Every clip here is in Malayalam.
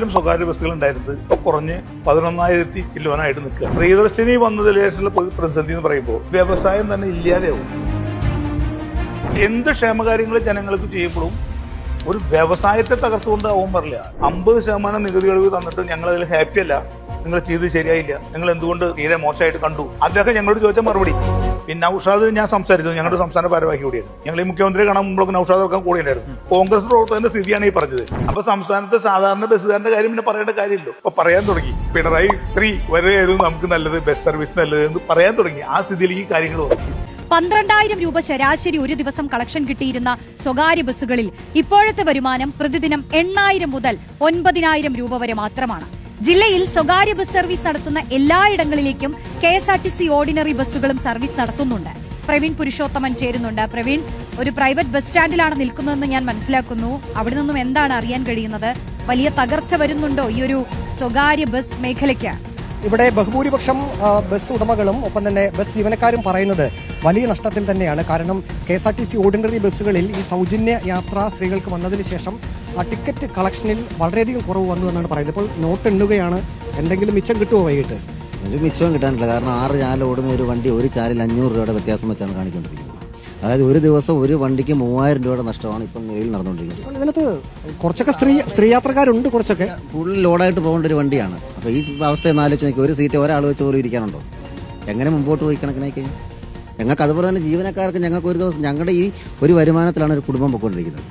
10,000 സ്വകാര്യ ബസ്സുകൾ ഉണ്ടായിരുന്നത് ഇപ്പൊ കുറഞ്ഞ് 11,000 ചില്ലുവാനായിട്ട് നിൽക്കുക. പ്രിയദർശിനി വന്നതിന് ശേഷമുള്ള പ്രതിസന്ധി എന്ന് പറയുമ്പോൾ വ്യവസായം തന്നെ ഇല്ലാതെയാവും. എന്ത് ക്ഷേമകാര്യങ്ങൾ ജനങ്ങൾക്ക് ചെയ്യുമ്പോഴും ഒരു വ്യവസായത്തെ തകർത്തുകൊണ്ട് ആവും പറയില്ല. 50% നികുതി ഇളവ് തന്നിട്ട് ഞങ്ങൾ അതിൽ ഹാപ്പി അല്ല, നിങ്ങൾ ചെയ്ത് ശരിയായില്ല, നിങ്ങൾ എന്തുകൊണ്ട് തീരെ മോശമായിട്ട് കണ്ടു. അദ്ദേഹം ഞങ്ങളോട് ചോദിച്ച മറുപടി. പിന്നെ നൌഷാദ് ഞാൻ സംസാരിച്ചത് ഞങ്ങളുടെ സംസ്ഥാന ഭാരവാഹി കൂടിയാണ്. ഞങ്ങൾ ഈ മുഖ്യമന്ത്രിയെ കാണാൻ മുമ്പൊക്കെ നൌഷാദ് ഒക്കെ കൂടെ ഉണ്ടായിരുന്നു. കോൺഗ്രസ് പ്രവർത്തകന്റെ സ്ഥിതിയാണ് ഈ പറഞ്ഞത്. അപ്പൊ സംസ്ഥാനത്തെ സാധാരണ ബസ്സുകാരന്റെ കാര്യം പിന്നെ പറയേണ്ട കാര്യമില്ലല്ലോ. അപ്പൊ പറയാൻ തുടങ്ങി പിണറായി 3 വരെയായിരുന്നു നമുക്ക് നല്ലത്, ബസ് സർവീസ് നല്ലത് എന്ന് പറയാൻ തുടങ്ങി. ആ സ്ഥിതിയിലേക്ക് കാര്യങ്ങൾ വന്നു. 12,000 രൂപ ശരാശരി ഒരു ദിവസം കളക്ഷൻ കിട്ടിയിരുന്ന സ്വകാര്യ ബസ്സുകളിൽ ഇപ്പോഴത്തെ വരുമാനം പ്രതിദിനം 8,000 മുതൽ 9,000 രൂപ വരെ മാത്രമാണ്. ജില്ലയിൽ സ്വകാര്യ ബസ് സർവീസ് നടത്തുന്ന എല്ലായിടങ്ങളിലേക്കും KSRTC ഓർഡിനറി ബസ്സുകളും സർവീസ് നടത്തുന്നുണ്ട്. പ്രവീൺ പുരുഷോത്തമൻ ചേരുന്നുണ്ട്. പ്രവീൺ, ഒരു പ്രൈവറ്റ് ബസ് സ്റ്റാൻഡിലാണ് നിൽക്കുന്നതെന്ന് ഞാൻ മനസ്സിലാക്കുന്നു. അവിടെ നിന്നും എന്താണ് അറിയാൻ കഴിയുന്നത്? വലിയ തകർച്ച വരുന്നുണ്ടോ ഈ ഒരു സ്വകാര്യ ബസ് മേഖലയ്ക്ക്? ഇവിടെ ബഹുഭൂരിപക്ഷം ബസ് ഉടമകളും ഒപ്പം തന്നെ ബസ് ജീവനക്കാരും പറയുന്നത് വലിയ നഷ്ടത്തിൽ തന്നെയാണ്. കാരണം KSRTC ഓർഡിനറി ബസ്സുകളിൽ ഈ സൗജന്യ യാത്ര സ്ത്രീകൾക്ക് വന്നതിന് ശേഷം ടിക്കറ്റ് കളക്ഷനിൽ വളരെയധികം കുറവ് വന്നു എന്നാണ് പറയുന്നത്. ഇപ്പോൾ നോട്ട് എണ്ണുകയാണ്. എന്തെങ്കിലും മിച്ചം കിട്ടുമോ വൈകിട്ട്? ഒരു മിച്ചവും കിട്ടാനില്ല. കാരണം 6 ചാനൽ ഓടുന്ന ഒരു വണ്ടി ഒരു ചാനൽ 500 രൂപയുടെ വ്യത്യാസം വെച്ചാണ് കാണിക്കൊണ്ടിരിക്കുന്നത്. അതായത് ഒരു ദിവസം ഒരു വണ്ടിക്ക് 3,000 രൂപയുടെ നഷ്ടമാണ് ഇപ്പം നിലവിൽ നടന്നുകൊണ്ടിരിക്കുന്നത്. ഇതിനകത്ത് കുറച്ചൊക്കെ സ്ത്രീ യാത്രക്കാരുണ്ട്. കുറച്ചൊക്കെ ഫുൾ ലോഡായിട്ട് പോകേണ്ട ഒരു വണ്ടിയാണ്. അപ്പോൾ ഈ അവസ്ഥ ആലോചിച്ച് നോക്കി, ഒരു സീറ്റ് ഒരാൾ വെച്ച് പോലും ഇരിക്കാനുണ്ടോ? എങ്ങനെ മുമ്പോട്ട് പോയി കണക്കിനായി കഴിഞ്ഞാൽ ഞങ്ങൾക്ക് അതുപോലെ തന്നെ ജീവനക്കാർക്ക് ഞങ്ങൾക്ക് ഒരു ദിവസം ഞങ്ങളുടെ ഈ ഒരു വരുമാനത്തിലാണ് ഒരു കുടുംബം പൊയ്ക്കൊണ്ടിരിക്കുന്നത്.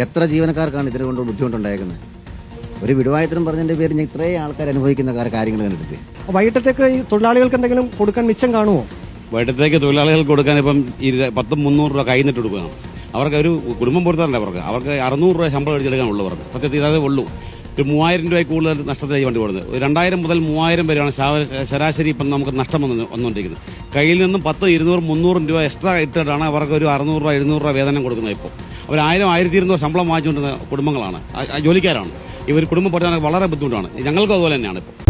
എത്ര ജീവനക്കാർക്കാണ് ഇതിനെ കൊണ്ട് ബുദ്ധിമുട്ടുണ്ടായിരിക്കുന്നത്? ഒരു വിടുവായത്തിനും പറഞ്ഞതിന്റെ പേര് ഇത്രയും ആൾക്കാർ അനുഭവിക്കുന്ന കാര്യങ്ങൾ കണ്ടിട്ട് വൈകിട്ടത്തേക്ക് ഈ തൊഴിലാളികൾക്ക് എന്തെങ്കിലും കൊടുക്കാൻ മിച്ചം കാണുമോ? വൈകിട്ടത്തേക്ക് തൊഴിലാളികൾക്ക് കൊടുക്കാൻ ഇപ്പം 200-300 രൂപ കൈ നിട്ട് കൊടുക്കണം. അവർക്ക് ഒരു കുടുംബം പൊറുത്താറുണ്ട്. അവർക്ക് 600 രൂപ ശമ്പളം അടിച്ചെടുക്കാനുള്ളവർക്ക് സത്യത്തിൽ അതേ ഉള്ളൂ. ഒരു 3,000 രൂപയ്ക്ക് കൂടുതൽ നഷ്ടത്തിലായി വണ്ടി കൊടുത്തത്. 2,000 മുതൽ 3,000 വരെയാണ് ശരാശരി ഇപ്പം നമുക്ക് നഷ്ടം വന്നുകൊണ്ടിരിക്കുന്നത്. കയ്യിൽ നിന്നും 10, 200, 300 രൂപ എക്സ്ട്രാ ഇട്ടിട്ടാണ് അവർക്ക് ഒരു 600 രൂപ 700 രൂപ വേതനം കൊടുക്കുന്നത്. ഇപ്പോൾ അവർ 1,000-1,200 ശമ്പളം വാങ്ങിച്ചുകൊണ്ടിരുന്ന കുടുംബങ്ങളാണ്, ജോലിക്കാരാണ്. ഇവർ കുടുംബം പൊറുത്താൻ വളരെ ബുദ്ധിമുട്ടാണ്. ഞങ്ങൾക്ക് അതുപോലെ തന്നെയാണ് ഇപ്പോൾ.